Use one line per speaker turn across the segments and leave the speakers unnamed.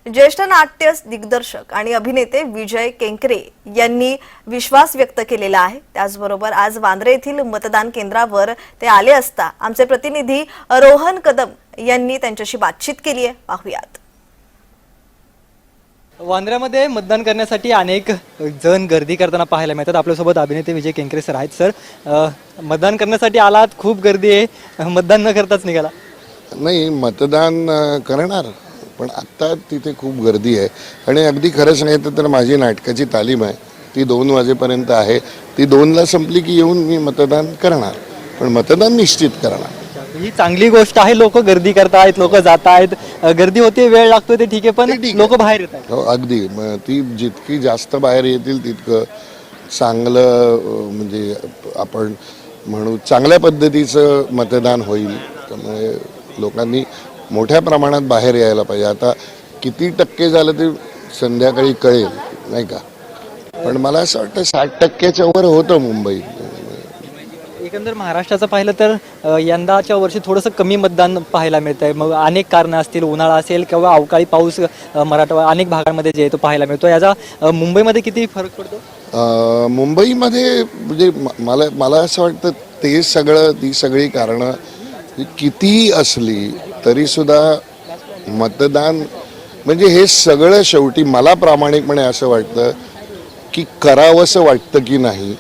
ज्येष्ठ नाट्य दिग्दर्शक आणि अभिनेते विजय केंकरे यांनी विश्वास व्यक्त केलेला आहे। त्याचबरोबर आज वांद्रे येथील मतदान केंद्रावर ते आले असता आमचे प्रतिनिधी रोहन कदम यांनी त्यांच्याशी बातचीत केली आहे। पाहूयात।
वांद्र्यामध्ये मतदान करण्यासाठी अनेक जण गर्दी करताना पाहायला मिळतात। आपल्यासोबत अभिनेते विजय केंकरे सर आहेत। सर, मतदान करण्यासाठी आलात, खूप गर्दी आहे, मतदान न करताच निघाला?
नाही, मतदान करणार, पण आत्ता तिथे खूप गर्दी आहे आणि अगदी खरं सांगायचं तर माझी नाटकाची तालीम आहे ती 2 वाजेपर्यंत आहे। ती 2ला संपली की येऊन मी मतदान करणार, पण मतदान निश्चित करणार।
ही चांगली गोष्ट आहे। लोक गर्दी करतायत, लोक जात आहेत, गर्दी होते, वेळ लागतो, ते ठीक आहे, पण लोक बाहेर येत आहेत।
हो, अगदी ती जितकी जास्त बाहेर येतील तितकं चांगलं, म्हणजे आपण म्हणू चांगल्या पद्धतीचं मतदान होईल। त्यामुळे लोकांनी मोठ्या प्रमाणात बाहेर यायला पाहिजे। आता किती टक्के झालं ते संध्याकाळी कळेल, नाही का? पण मला असं वाटतं 60%च्या वर होतं मुंबई।
एकंदर महाराष्ट्राचं पाहिलं तर यंदाच्या वर्षी थोडंसं कमी मतदान पाहायला मिळतंय। मग अनेक कारणं असतील, उन्हाळा असेल किंवा अवकाळी पाऊस मराठवाडा अनेक भागांमध्ये जे तो पाहायला मिळतो। याचा मुंबईमध्ये किती फरक पडतो?
मुंबईमध्ये म्हणजे मला असं वाटतं ती सगळी कारणं किती असली तरी सुद्धा मतदान म्हणजे हे सगळं शेवटी मला प्रामाणिकपणे असं वाटतं की करावंसं वाटतं की नाही,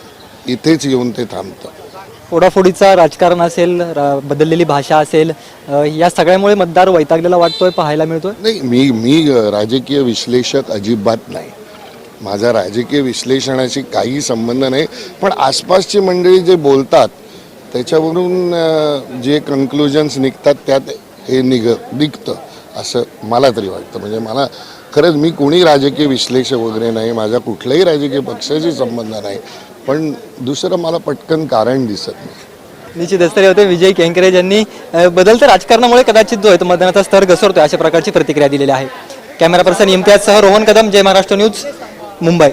इथेच येऊन ते थांबतं।
फोडाफोडीचा राजकारण असेल, बदललेली भाषा असेल, या सगळ्यामुळे मतदार वैतागलेला वाटतोय, पाहायला मिळतोय।
नाही, मी राजकीय विश्लेषक अजिबात नाही, माझा राजकीय विश्लेषणाशी काही संबंध नाही, पण आसपासची मंडळी जे बोलतात त्याच्यावरून जे कन्क्लुजन्स निघतात त्यात हे निघतं असं मला तरी वाटतं। म्हणजे मला खरंच, मी कोणी राजकीय विश्लेषक वगैरे नाही, माझा कुठल्याही राजकीय पक्षाशी संबंध नाही, पण दुसरं मला पटकन कारण दिसत नाही।
निश्चितच तरी होते विजय केंकरे यांनी बदलत्या राजकारणामुळे कदाचित जो आहे तो मतदानाचा स्तर घसरतोय अशा प्रकारची प्रतिक्रिया दिलेली आहे। कॅमेरा पर्सन इम्तियाजसह रोहन कदम, जय महाराष्ट्र न्यूज, मुंबई।